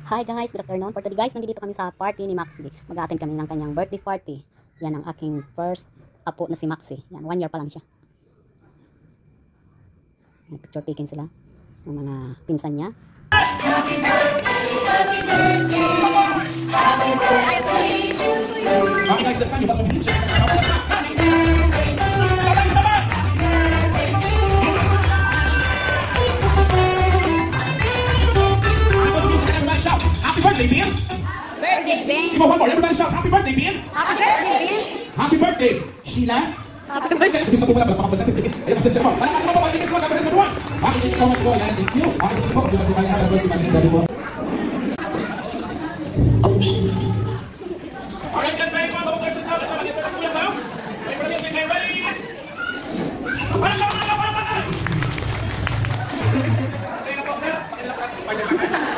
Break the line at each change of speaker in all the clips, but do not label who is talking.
Hi guys, good afternoon. For today guys, nandito kami sa party ni Maxi. Mag-a-attend kami ng kanyang birthday party. Yan ang aking first apo na si Maxi. Yan, 1 year pa lang siya. Yan, picture taking sila ng mga pinsan niya. Happy birthday, happy birthday, happy birthday to you.
Okay guys, this time you must release your happy birthday. Sabay-sabay! Happy birthday, Beans!
Birthday, Beans!
Sige mo, one more. Everybody shout, happy birthday, Beans!
Happy birthday, Beans!
Happy birthday, Sheila!
Happy birthday!
Sabi sa pula, palakpakan natin. Ayun, kasi check mo. Palakpakan mo po, thank you so much, everyone! Okay, thank you so much po, and thank you. Okay, sige po, sige po, kaya happy birthday, daddy po. Alright, guys, ready po, ang person tao, ito, mag-isa na sa kuya daw. Wait for the music, are you ready? Palakpakan! Okay na po, sir. Pakilala po natin si Spider-Man.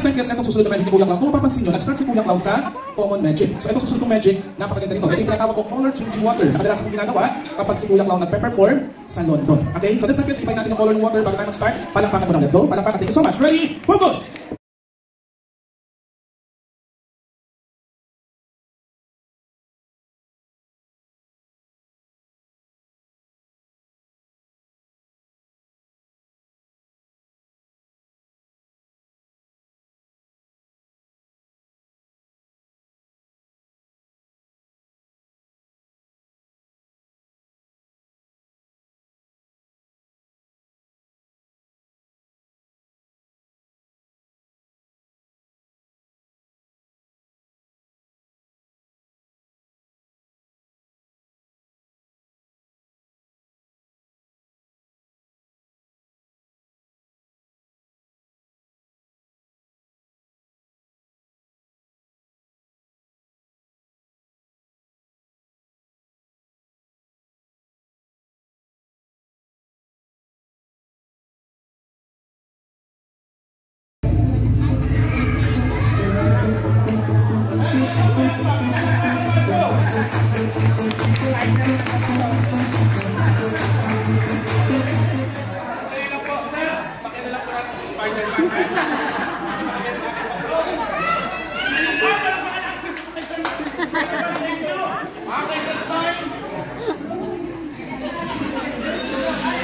This time guys, itong susunod na magic ni Kuya Clown. Kung mapapansin nyo, nag-start si Kuya Clown sa Common Magic. So itong susunod kong magic, napakaganda nito. Ito yung tinatawag ko color changing water. Nakadalasan kong ginagawa kapag si Kuya Clown nag-pepperform sa London. Okay? So this time guys, ipayin natin yung color ng water bago tayo mag-start. Palakpakan mo na ulit. Go. Palakpakan. Thank you so much. Ready? Focus!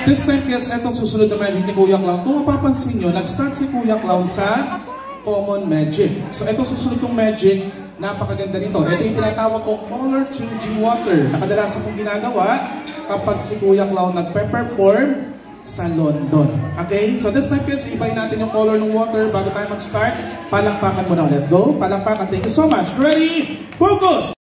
This time guys, itong susunod na magic ni Kuya Clown. Kung mapapansin nyo, nag-start si Kuya Clown sa Common Magic. So itong susunod kong magic, napakaganda nito. Ito yung tinatawag ko color changing water. Nakadalasan kong ginagawa kapag si Kuya Clown nag-pepperform sa London. Okay? So this time guys, ibayin natin yung color ng water bago tayo mag-start. Palakpakan mo na ulit. Go! Palakpakan. Thank you so much. Ready? Focus!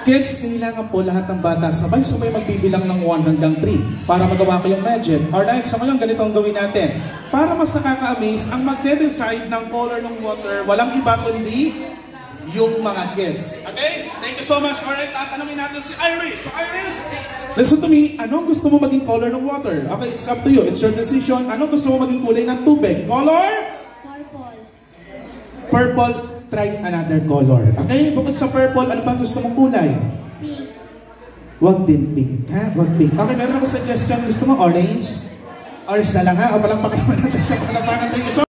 Kids, kailangan po lahat ng bata sabay-sabay magbibilang ng 1 hanggang 3 para magawa ko yung magic. Alright, so ngayon ganito ang gawin natin. Para mas nakaka-amaze, ang magde-decide ng color ng water, walang iba kundi yung mga kids. Okay? Thank you so much. Alright, tatanungin natin si Iris. So Iris, listen to me. Anong gusto mo maging color ng water? Okay, it's up to you. It's your decision. Anong gusto mo maging kulay ng tubig? Color?
Purple.
Purple. Try another color. Okay? Bukod sa purple, ano pa gusto mong kulay?
Pink.
Wag din pink, ha? Wag pink. Okay, meron ako suggestion. Gusto mo orange? Orange na lang, ha? O palampakan natin siya. Palampakan. Thank you so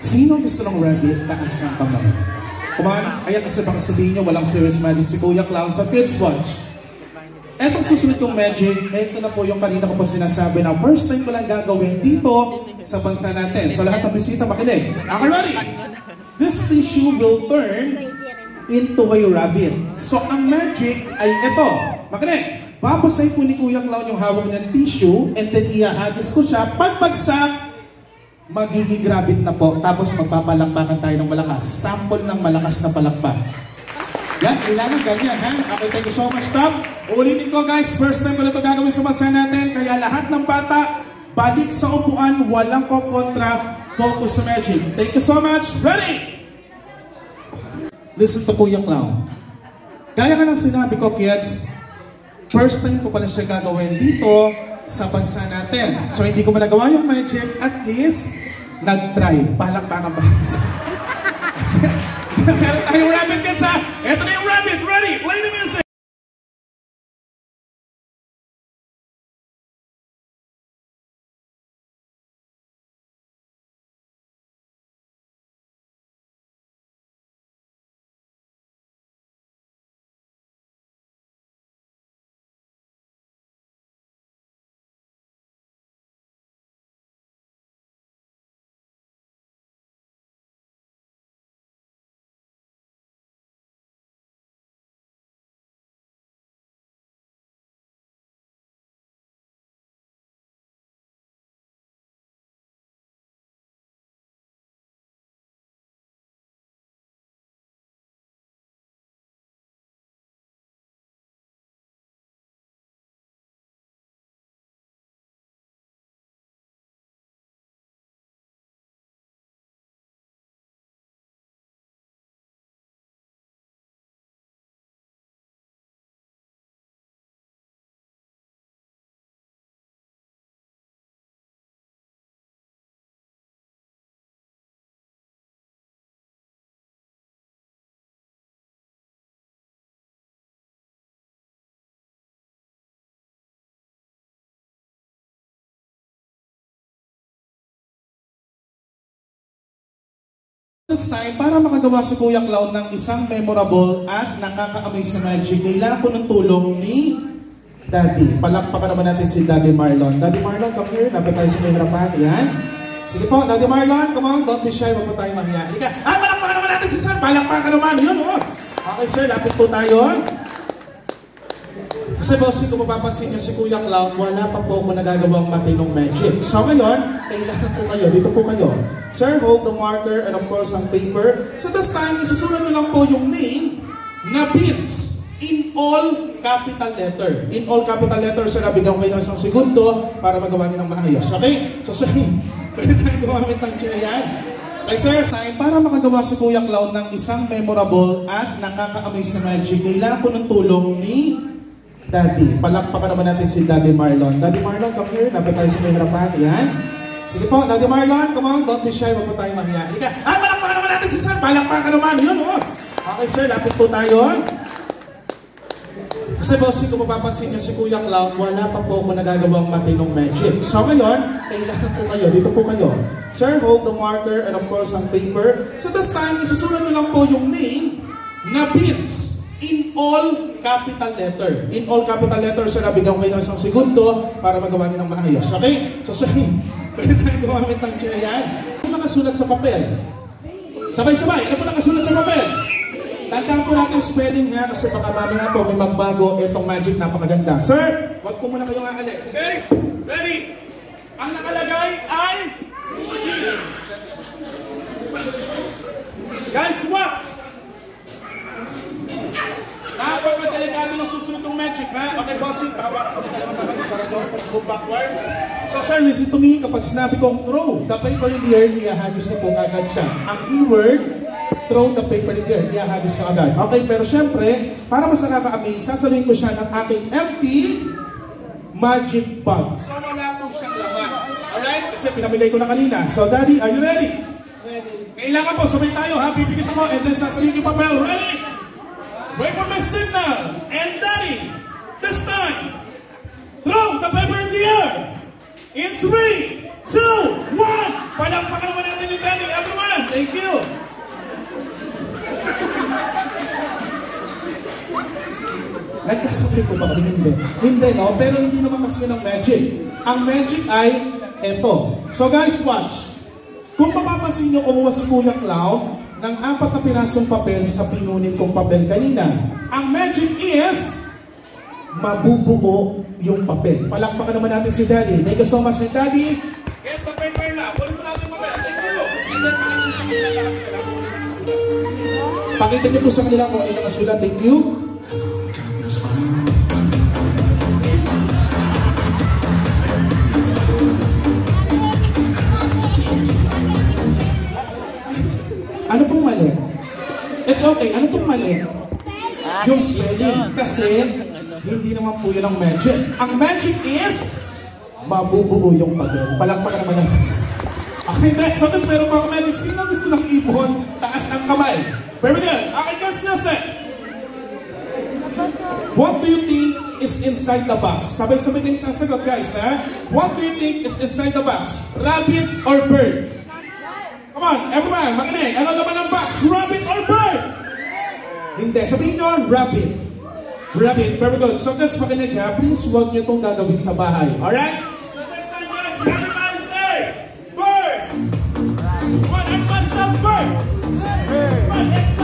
Sino gusto ng rabbit? Taas ng kamay. Kumana, kaya kasi baka sabihin nyo, walang serious magic si Kuya Clown sa Kids Watch. Etong susunod kong magic, ito na po yung kanina ko pa sinasabi na first time ko lang gagawin dito sa bansa natin. So lahat ng bisita makinig. Okay, ready? This tissue will turn into a rabbit. So ang magic ay ito. Makinig. Babasay po ni Kuya Clown yung hawak niyang tissue and then iahagis ko siya. Pagbagsak, magiging rabbit na po. Tapos magpapalakpakan tayo ng malakas. Sample ng malakas na palakpak. Yan, kailangan ganyan, ha? Okay, thank you so much, Tom. Ulitin ko, guys. First time ko na ito gagawin sa bansa natin. Kaya lahat ng bata, balik sa upuan, walang kokontra, focus sa magic. Thank you so much. Ready? Listen to Kuya Clown. Gaya ka ng sinabi ko, kids, first time ko pala siya gagawin dito sa bansa natin. So, hindi ko malagawa yung magic. At least, nag-try. Palakpakan ba? Meron tayong rabbit, kids, ha? Ito na yung rabbit. Ready? Play the music. This time, para makagawa si Kuya Clown ng isang memorable at nakaka-amaze na magic, kailangan po ng tulong ni Daddy. Palakpakan naman natin si Daddy Marlon. Daddy Marlon, come here. Lapit tayo sa may harapan. Yan. Sige po, Daddy Marlon, come on. Don't be shy. Huwag po tayo mahiya. Halika. Palakpakan naman natin si Sir. Palakpakan naman. Yun, oh. Okay, sir. Lapit po tayo. Kasi boss, kung mapapansin nyo si Kuya Clown, wala pa po ako nagagawang matinong magic. So ngayon, kailangan po kayo. Dito po kayo. Sir, hold the marker and of course ang paper. So this time, isusulat nyo lang po yung name na Beats in all capital letter. In all capital letter, sir, nabigyan ko kayo ng isang segundo para magawa nyo ng maayos. Okay? So sir, pwede tayong gumamit ng chair yan. Okay, sir, time para makagawa si Kuya Clown ng isang memorable at nakaka-amaze na magic, kailangan po ng tulong ni Daddy. Palakpakan naman natin si Daddy Marlon. Daddy Marlon, come here. Lapit tayo sa may harapan. Yan. Sige po, Daddy Marlon, come on. Don't be shy. Huwag po tayo mahiya. Halika. Palakpakan naman natin si Sir. Palakpakan naman. Yun, oh. Okay, sir. Lapit po tayo. Kasi boss, kung mapapansin nyo si Kuya Clown, wala pa po ako nagagawang matinong magic. So ngayon, kailangan po kayo. Dito po kayo. Sir, hold the marker and of course ang paper. So this time, isusulat nyo lang po yung name na Beats in all capital letter. In all capital letter, sir, nabigyan ko kayo ng isang segundo para magawa nyo ng maayos. Okay? So sir, pwede tayong gumamit ng chair yan. Ano nakasulat sa papel? Sabay-sabay, ano po nakasulat sa papel? Tandaan po natin spelling nga kasi baka mamaya po may magbago itong magic, napakaganda. Sir, wag po muna kayong aalis. Okay? Ready? Ang nakalagay ay... Guys, watch! Napaka-delikado ng susunod ng magic, ha? Okay, bossing, hawak. Go backward. So, sir, listen to me. Kapag sinabi kong throw the paper in the air, ihahagis na po agad siya. Ang keyword, throw the paper in the air, ihahagis ka agad. Okay, pero syempre, para mas nakaka-amaze, sasabihin ko siya ng aking empty magic bag. So, wala po siyang laman. Alright? Kasi pinamigay ko na kanina. So, Daddy, are you ready? Ready. Kailangan po, sabay tayo, ha? Pipikit mo, and then sasabihin yung papel. Ready? Wait for my signal, and Daddy, this time, throw the paper in the air. In 3, 2, 1. Palakpakan naman natin yung Daddy. Everyone, thank you. Nagkasabi ko ba kami? Hindi. Hindi, no? Pero hindi naman kasi yun ang magic. Ang magic ay eto. So guys, watch. Kung mapapansin nyo, kumuha si Kuya Clown ng 4 na pirasong papel sa pinunin kong papel kanina. Ang magic is mabubuo yung papel. Palakpakan naman natin si Daddy. Thank you so much, Daddy. Get the paper na. Kunin mo natin yung papel. Thank you. Pakita niyo po sa kanila kung ano yung nasulat. Thank you. Ano pong mali? It's okay. Ano pong mali? Yung spelling. Kasi hindi naman po yun ang magic. Ang magic is mabubuo yung papel. Palakpakan naman natin. Okay, next. So, meron pa akong magic. Sino gusto ng ibon? Taas ang kamay. Very good. Okay, guys, listen. What do you think is inside the box? Sabay-sabay kayo sasagot, guys, ha? What do you think is inside the box? Rabbit or bird? Come on, everyone, makinig. Ano naman ang box? Rabbit or bird? Hindi. Sabihin nyo, rabbit. Rabbit. Very good. So, guys, makinig, ha? Please, huwag nyo itong gagawin sa bahay. Alright? So, this time, guys, everybody say, bird! Come on, everybody say bird! Bird!